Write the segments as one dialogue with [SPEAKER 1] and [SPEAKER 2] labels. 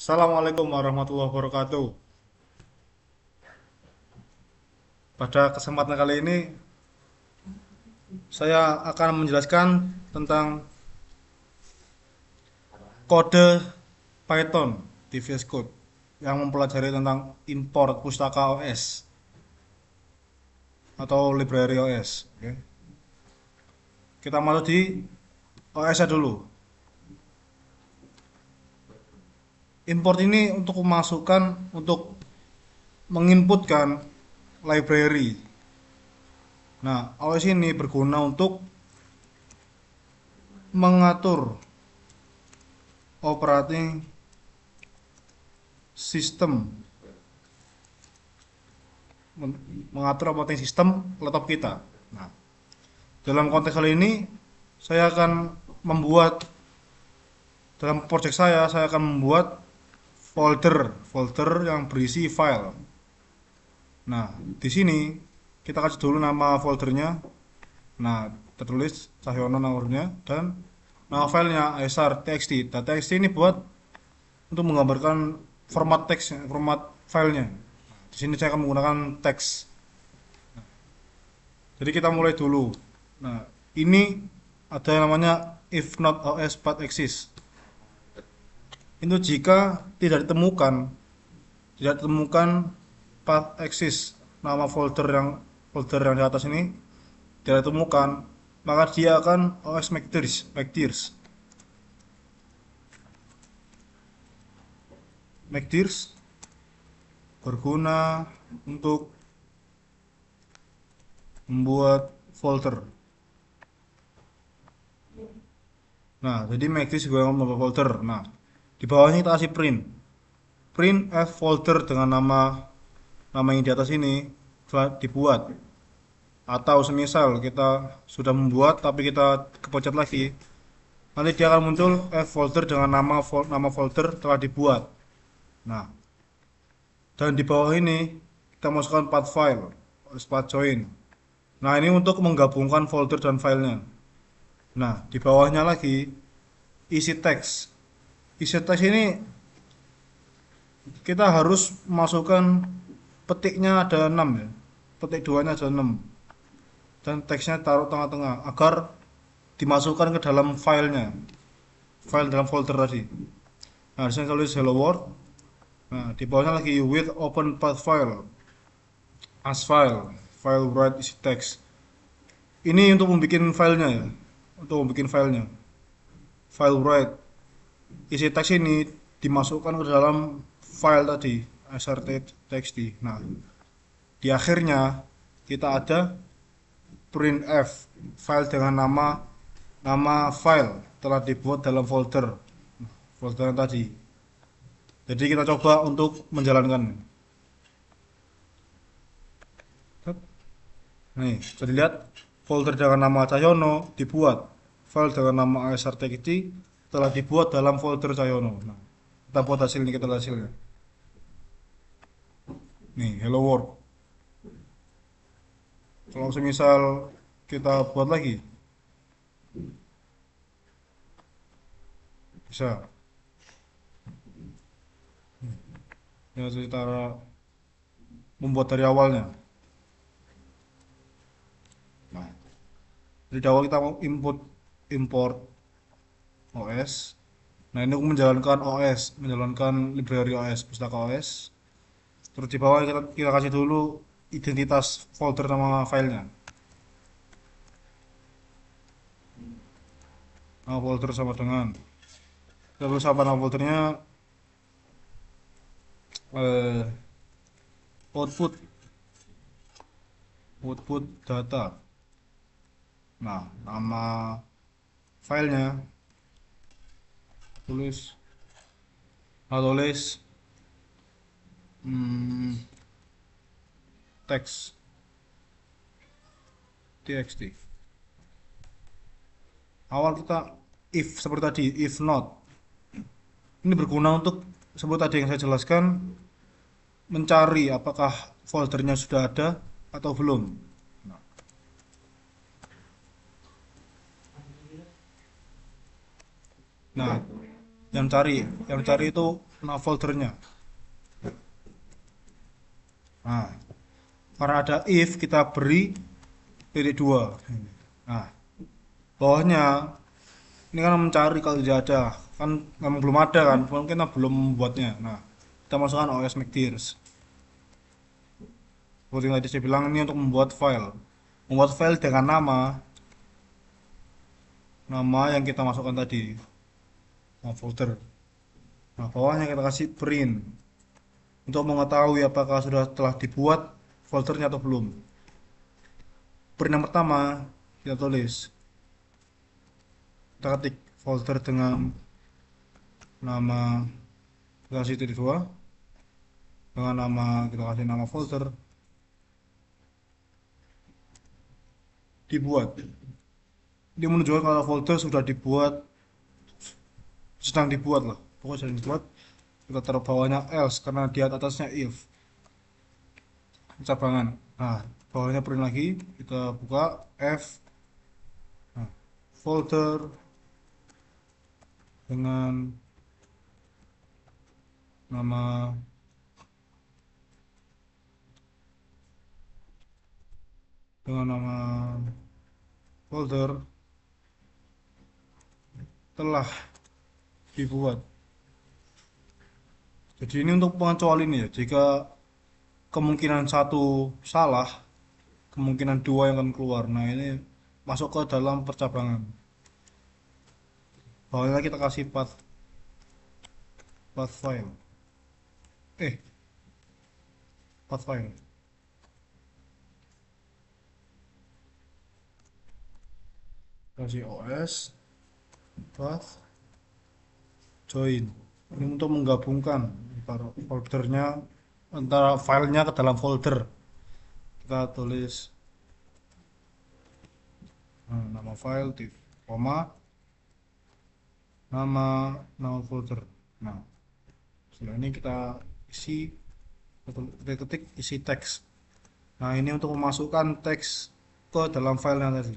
[SPEAKER 1] Assalamualaikum warahmatullahi wabarakatuh. Pada kesempatan kali ini, saya akan menjelaskan tentang kode Python di VS Code yang mempelajari tentang import pustaka OS atau library OS. Oke. Kita masuk di OS-nya dulu. Import ini untuk memasukkan, untuk menginputkan library. Nah, OS ini berguna untuk mengatur operating system, mengatur operating system laptop kita. Nah, dalam konteks kali ini saya akan membuat dalam project saya akan membuat folder yang berisi file. Nah, di sini kita kasih dulu nama foldernya. Nah, tertulis Cahyono nomornya dan nama filenya asr.txt. Dan txt ini buat untuk menggambarkan format teks, format filenya. Di sini saya akan menggunakan teks. Jadi kita mulai dulu. Nah, ini ada yang namanya if not os path exist. Itu jika tidak ditemukan path exist, nama folder yang di atas ini tidak ditemukan, maka dia akan os make berguna untuk membuat folder. Nah, jadi make juga membuat folder. Nah, di bawahnya kita kasih print f folder dengan nama yang di atas ini telah dibuat. Atau semisal kita sudah membuat tapi kita kepencet lagi, nanti dia akan muncul f folder dengan nama folder telah dibuat. Nah, dan di bawah ini kita masukkan path file, path join. Nah, ini untuk menggabungkan folder dan filenya. Nah, di bawahnya lagi isi teks. Isi teks ini kita harus masukkan petiknya ada 6 ya. Petik 2-nya ada 6. Dan teksnya taruh tengah-tengah agar dimasukkan ke dalam filenya. File dalam folder tadi. Nah, di sini tulis hello world. Nah, di bawahnya lagi with open path file. As file write isi teks. Ini untuk membuat filenya ya. Untuk membuat filenya. File write isi teks ini dimasukkan ke dalam file tadi asr.txt. Nah, di akhirnya kita ada printf file dengan nama file telah dibuat dalam folder yang tadi. Jadi kita coba untuk menjalankan. Nih, bisa dilihat folder dengan nama Cahyono dibuat, file dengan nama asr.txt telah dibuat dalam folder Cahyono. Nah, kita buat hasilnya, kita lihat hasilnya. Nih, hello world. Kalau semisal kita buat lagi, bisa. Ya, kita membuat dari awalnya. Nah, dari awal kita mau import OS. Nah, ini menjalankan OS, menjalankan library OS, pustaka OS. Terus di bawah kita kasih dulu identitas folder nama filenya. Nama folder sama dengan. Terus apa nama foldernya? Eh, output data. Nah, nama filenya tulis teks txt. Awal kita if seperti tadi, if not. Ini berguna untuk seperti tadi yang saya jelaskan, mencari apakah foldernya sudah ada atau belum. Nah, yang cari itu foldernya. Nah, karena ada if, kita beri titik dua. Nah, bawahnya ini kan mencari kalau tidak ada, kan memang belum ada kan, mungkin kita belum membuatnya. Nah, kita masukkan OS McDears. Seperti yang tadi saya bilang, ini untuk membuat file dengan nama yang kita masukkan tadi, nama folder. Nah, bawahnya kita kasih print untuk mengetahui apakah sudah telah dibuat foldernya atau belum. Print yang pertama kita tulis, kita ketik folder dengan nama, kita kasih titik dua, dengan nama, kita kasih nama folder, dibuat. Dia menunjukkan kalau folder sudah dibuat, sedang dibuat lah, pokoknya sedang dibuat. Kita taruh bawahnya else karena di atasnya if, cabangan. Nah, bawahnya print lagi, kita buka f, nah, folder dengan nama folder telah dibuat. Jadi ini untuk pengecualian ya, jika kemungkinan satu salah, kemungkinan dua yang akan keluar. Nah, ini masuk ke dalam percabangan. Bawahnya kita kasih path file. Path file. Kasih OS path join. Ini untuk menggabungkan antara foldernya, antara filenya ke dalam folder. Kita tulis nama file di koma nama folder. Nah, setelah ini kita ketik isi teks. Nah, ini untuk memasukkan teks ke dalam filenya tadi.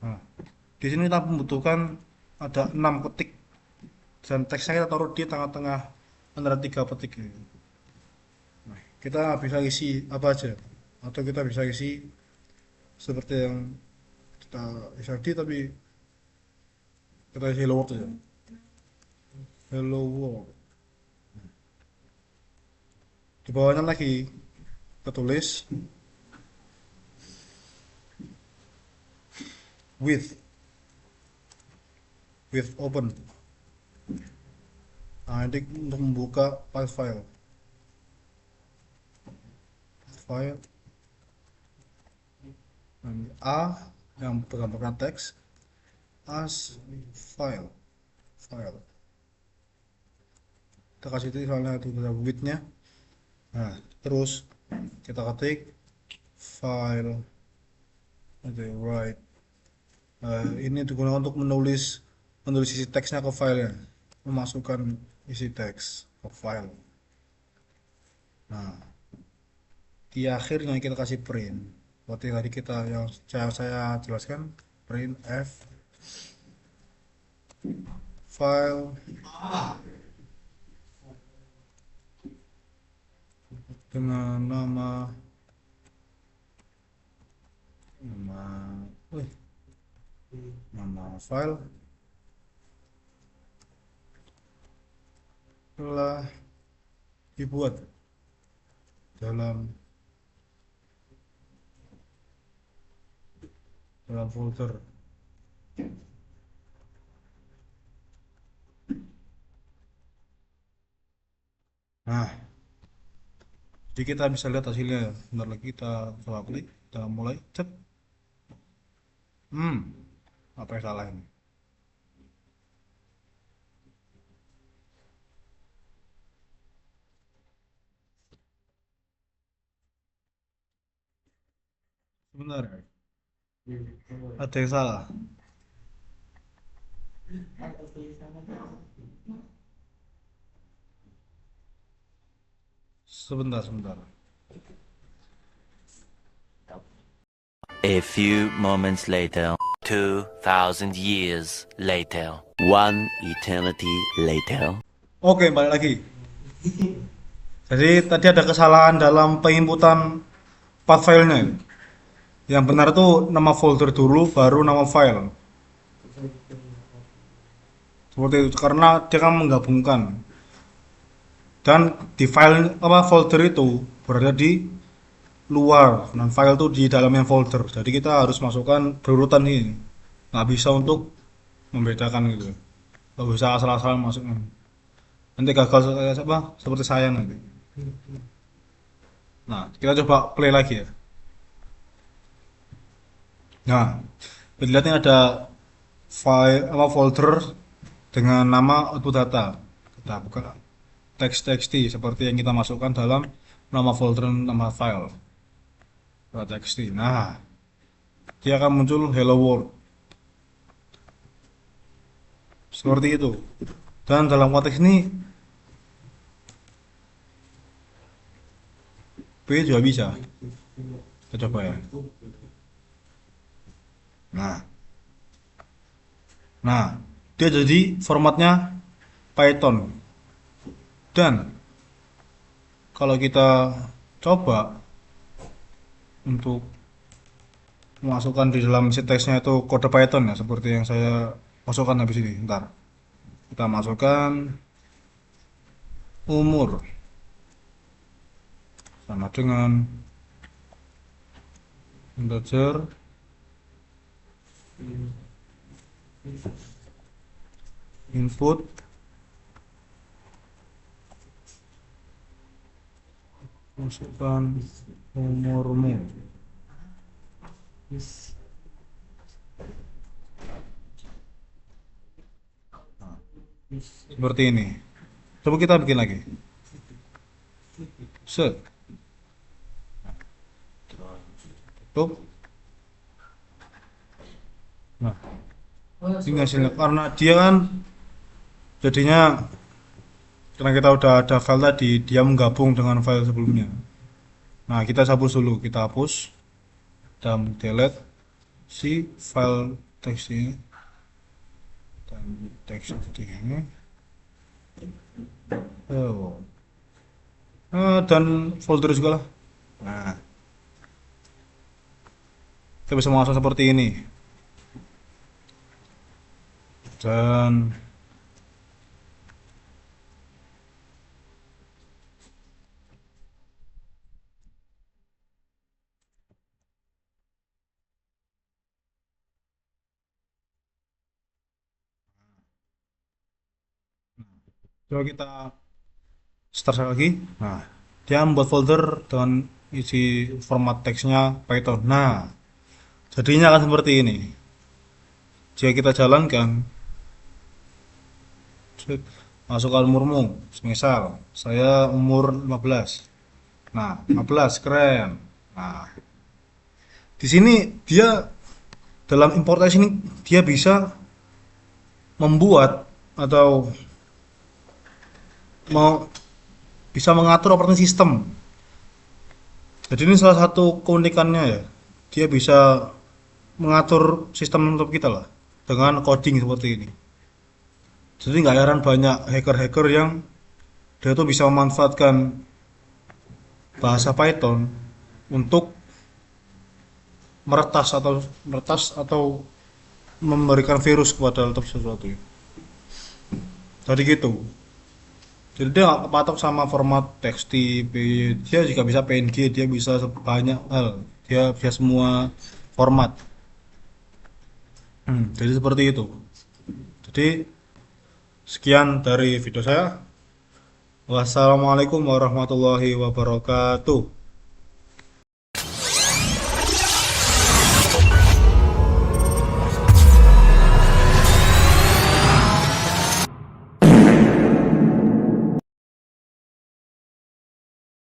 [SPEAKER 1] Nah, di sini kita membutuhkan ada 6 ketik dan teksnya kita taruh di tengah-tengah antara 3 petik. Nah, kita bisa isi apa aja, atau kita bisa isi seperti yang kita isi tadi, tapi kita isi hello world aja. Hello world. Di bawahnya lagi kita tulis with open. Nah, ini untuk membuka file A yang bergambarkan teks as file. Kita kasih itu soalnya itu ada with-nya. Nah, terus kita ketik file write. Ini digunakan untuk menulis isi teksnya ke filenya, memasukkan isi teks ke file. Nah, di akhirnya kita kasih print. Seperti tadi yang saya jelaskan, print f file dengan nama file telah dibuat dalam folder. Nah, jadi kita bisa lihat hasilnya. Bentar lagi kita coba klik, kita mulai cek. Apa yang salah ini? Sebentar, ada yang salah. Sebentar.
[SPEAKER 2] A few moments later, 2,000 years later, one eternity later.
[SPEAKER 1] Oke, balik lagi. Jadi tadi ada kesalahan dalam penginputan path filenya. Yang benar tuh nama folder dulu, baru nama file. Seperti itu, karena dia kan menggabungkan. Dan di file apa folder itu berada di luar, dan file tuh di dalamnya folder. Jadi kita harus masukkan berurutan ini. Nggak bisa untuk membedakan gitu. Nggak bisa asal-asalan masuknya. Nanti gagal apa? Seperti saya nanti. Nah, kita coba play lagi ya. Nah, lihat ini ada file apa folder dengan nama output data. Kita buka txt seperti yang kita masukkan dalam nama folder nama file. Buka txt. Nah, dia akan muncul hello world. Seperti itu. Dan dalam konteks ini P juga bisa. Kita coba ya. Nah, nah, dia jadi formatnya Python. Dan kalau kita coba untuk memasukkan di dalam sintaksnya itu kode Python ya, seperti yang saya masukkan habis ini. Ntar kita masukkan umur sama dengan integer input masukkan umurmu. Seperti ini. Coba kita bikin lagi. Set. Tutup. Nah, ini hasilnya karena dia kan jadinya karena kita udah ada file tadi, dia menggabung dengan file sebelumnya. Nah, kita hapus dulu, kita hapus dan delete si file teks ini dan teks ini. Oh. Dan folder juga lah. Nah, kita bisa masuk seperti ini. Dan coba kita start lagi. Nah, dia membuat folder dengan isi format teksnya Python. Nah, jadinya akan seperti ini. Jika kita jalankan, masukkan umurmu, misal saya umur 15. Nah, 15 keren. Nah, di sini dia dalam importasi ini dia bisa membuat atau mau bisa mengatur operating system. Jadi ini salah satu keunikannya ya. Dia bisa mengatur sistem laptop kita lah dengan coding seperti ini. Jadi nggak heran banyak hacker-hacker yang dia tuh bisa memanfaatkan bahasa Python untuk meretas atau memberikan virus kepada laptop sesuatu. Jadi gitu. Jadi dia nggak kepatok sama format txt, dia juga bisa PNG, dia bisa banyak hal, dia bisa semua format. Jadi seperti itu. Jadi sekian dari video saya. Wassalamualaikum warahmatullahi wabarakatuh.